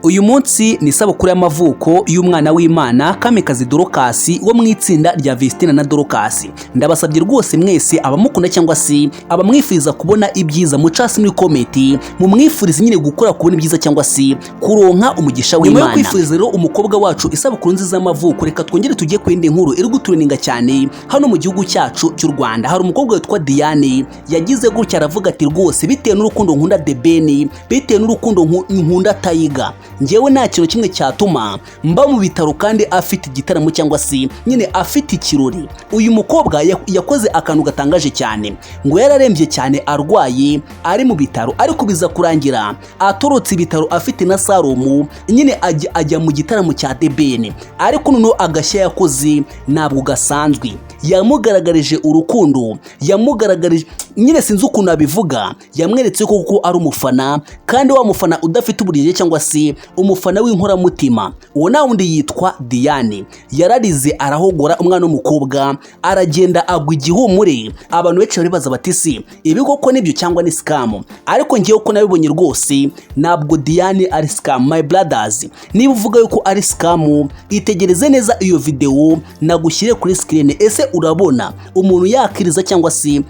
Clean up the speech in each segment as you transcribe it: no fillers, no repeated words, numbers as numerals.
Uyu munsi ni isabukuru y'amavuko y'umwana w'Imana Kamikazi Dorokasi wo mu itsinda rya Vestina na Dorokasi. Ndabasabye rwose mwese abamukunda cyangwa se abamwifuza kubona ibyiza mucasi muri komenti, mumwifurize nyine gukora kubona ibyiza cyangwa se kuronka umugisha w'Imana. Nyuma yo kwifuriza rero umukobwa wacu isabukuru nziza y'amavuko, reka twongere tujye kwenda inkuru iri gutureninga cyane hano mu gihugu cyacu cy'u Rwanda. Hari umukobwa witwa Diane yagize gutya aravuga ati rwose bitewe n'urukundo nkunda The Ben, bitewe n'urukundo nkunda Tiger, njyewe nta kintu kimwe cyatuma mba mu bitaro kandi afite igitaramo cyangwa se nyine afite ikirori. Uyu mukobwa yakoze akantu gatangaje cyane, ngo yararembye cyane arwaye ari mu bitaro, ariko biza kurangira atorotse ibitaro afite na Salomo nyine ajya mu gitaramo cya The Ben. Ariko noneho agashya yakoze ntabwo gasanzwe, yamugaragarije urukundo, yamugaragarije nyine sinzi ukuntu abivuga, yamweretse ko ari umufana, kandi wa mufana udafite uburyo cyangwa se umufana w'inkoramutima. Uwo na wundi yitwa Diane. Yararize arahogora umwana w'umukobwa, aragenda agwa igihumure. Abantu benshi baribaza bati si ibi koko nibyo cyangwa ni scam? Ariko ngiye ko nabibonye rwose ntabwo Diane ari scam. My brothers, niba uvuga yuko ari scam, itegereze neza iyo video nagushyire kuri screen. Ese urabona umuntu yakiriza cyangwa se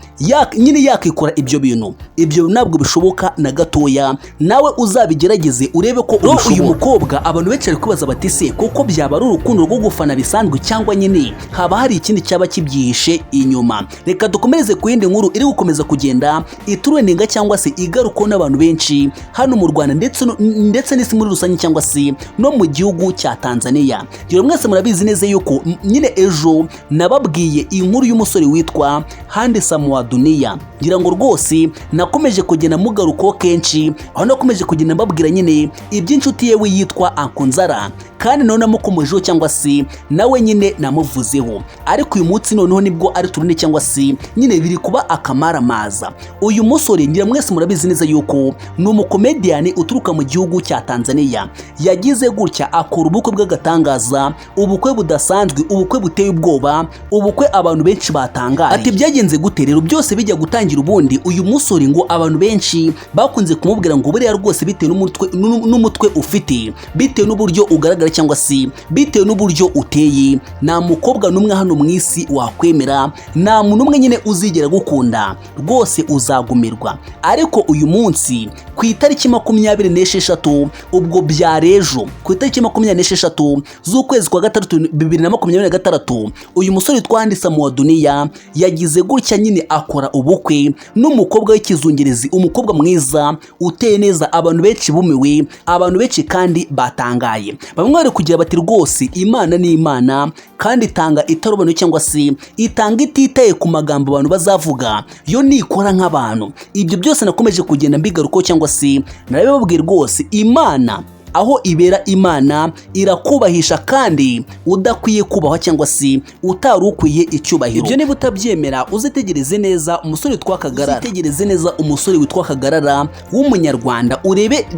nyine yakikora ibyo bintu? Ibyo ntabwo bishoboka na gatoya. Nawe uzabigerageze urebe ko uyu mukobwa abantu benshi bari kubaza bati se koko byaba ari urukundo rwo gufana bisanzwe cyangwa nyine haba hari ikindi cyaba kibyihishe inyuma? Reka dukomereze ku yindi nkuru iri gukomeza kugenda itureninga cyangwa se igaruko n'abantu benshi hano mu Rwanda ndetse n'isi muri rusange cyangwa se no mu gihugu cya Tanzania. Rero mwese murabizi neza yuko nyine ejo nababwiye inkuru y'umusore witwa Handsome wa Dunia. Ngira ngo rwose nakomeje kugenda mugaruko kenshi, aho nakomeje kugenda mbabwira nyine iby'inshuti yewe yitwa Akonzara, kandi none namukomejeho cyangwa se nawe nyine namuvuzeho. Ariko uyu munsi noneho nibwo ari turune cyangwa se nyine biri kuba akamaramaza. Uyu musore ngira mwese murabizi neza yuko ni umukomedian uturuka mu gihugu cya Tanzania. Yagize gutya akora ubukwe bw'agatangaza, ubukwe budasanzwe, ubukwe buteye ubwoba, ubukwe abantu benshi batangaye. Ati byagenze gute rero? Byose bijya gutangira ubundi uyu musore ngo abantu benshi bakunze kumubwira ngo buriya rwose bitewe n'umutwe ufite, bitewe n'uburyo ugaragara cyangwa se bitewe n'uburyo uteye, nta mukobwa n'umwe hano mu isi wakwemera, nta muntu umwe nyine uzigera gukunda, rwose uzagumirwa. Ariko uyu munsi ku itariki 26 ubwo byarejo, ku itariki 26 z'ukwezi kwa gatatu 2026, uyu musore witwa Handsome wa Dunia yagize gutya nyine akora ubukwe n'umukobwa w'ikizungerezi, umukobwa mwiza uteye neza. Abantu benshi bumiwe, abantu benshi kandi batangaye. Bamwe bari kugira bati rwose Imana ni Imana kandi itanga itarobano cyangwa se itanga ititaye ku magambo abantu bazavuga, yo nikora nk'abantu. Ibyo byose nakomeje kugenda mbigaruko cyangwa se narabibabwiye rwose Imana aho ibera Imana irakubahisha kandi udakwiye kubahwa cyangwa se utari ukwiye icyubahiro. Ibyo niba utabyemera uzitegereze neza umusore witwa Kagarara, uzitegereze neza umusore witwa Kagarara w'umunyarwanda,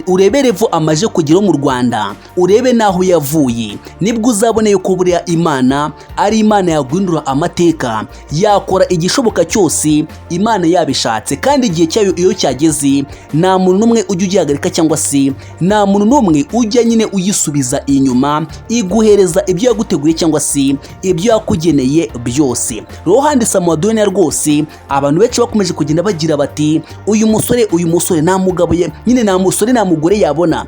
urebe revo amaje kugeraho mu Rwanda, urebe naho yavuye, nibwo uzabone yuko buriya Imana ari Imana yaguhindura amateka, yakora igishoboka cyose Imana yabishatse, kandi igihe cyayo iyo cyageze nta muntu n'umwe ujya ugihagarika cyangwa se nta muntu n'umwe ujya nyine uyisubiza inyuma, iguhereza ibyo yaguteguriye cyangwa se ibyo yakugeneye byose. Rero Handsome wa Dunia rwose abantu benshi bakomeje kugenda bagira bati uyu musore nta mugabo nyine, nta musore nta mugore yabona,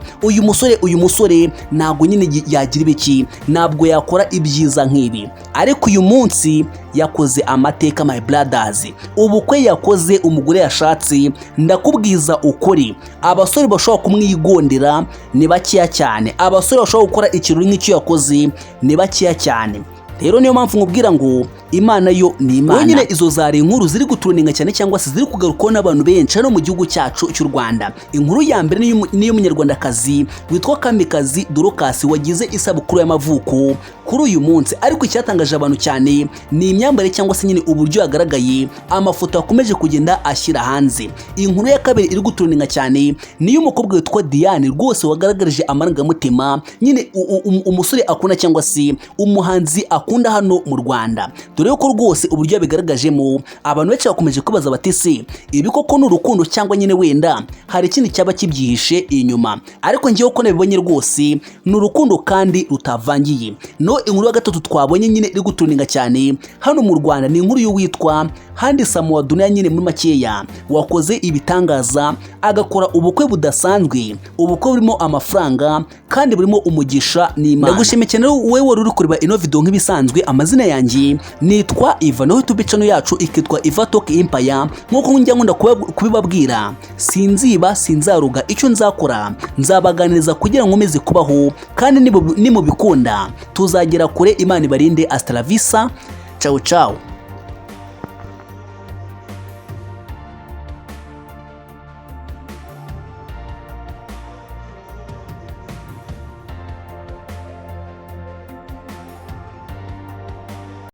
uyu musore ntabwo nyine yagira ibiki, ntabwo yakora ibyiza nk'ibi. Ariko uyu munsi yakoze amateka. My brothers, ubukwe yakoze umugore yashatse, ndakubwiza ukuri abasore bashobora kumwigondera ni bakeya cyane, abasore bashobora gukora ikirori nk'icyo yakoze ni bakeya cyane. Rero niyo mpamvu nkubwira ngo Imana yo ni Imana. Nyine izo zari inkuru ziri gutureninga cyane cyangwa se ziri kugarukaho n'abantu benshi hano mu gihugu cyacu cy'u Rwanda. Inkuru ya mbere ni y'umunyarwandakazi witwa Kamikazi Dorokasi wagize isabukuru y'amavuko kuri uyu munsi. Ariko icyatangaje abantu cyane ni imyambarire cyangwa se nyine uburyo yagaragaye, amafoto yakomeje kugenda ashyira hanze. Inkuru ya kabiri iri gutureninga cyane ni y'umukobwa witwa Diane rwose wagaragarije amarangamutima nyine umusore akunda cyangwa se umuhanzi akunda hano mu Rwanda. dore ko rwose uburyo yabigaragajemo abantu benshi bakomeje kubaza bati se ibi koko ni urukundo cyangwa nyine wenda hari ikindi cyaba kibyihishe inyuma, ariko ngewe uko nabibonye rwose ni urukundo kandi rutavangiye. No inkuru ya gatatu twabonye nyine iri gutuninga cyane hano mu Rwanda ni inkuru y'uwitwa Handi Samuel Dunia, nyine muri makeya wakoze ibitangaza agakora ubukwe budasanzwe, ubukwe burimo amafaranga kandi burimo umugisha n'Imana. Ndagushimiye cyane wowe wari uri kureba ino video nk'ibisanzwe. Amazina yanjye nitwa Ivan, no YouTube channel yacu ikitwa Iva Talk Empire. Nkuko njya nkunda kubibabwira, sinziba sinzaruga, icyo nzakora nzabaganiriza kugira ngo meze kubaho, kandi nimubikunda tuzagera kure. Imana ibarinde. Hasta la vista, ciao ciao.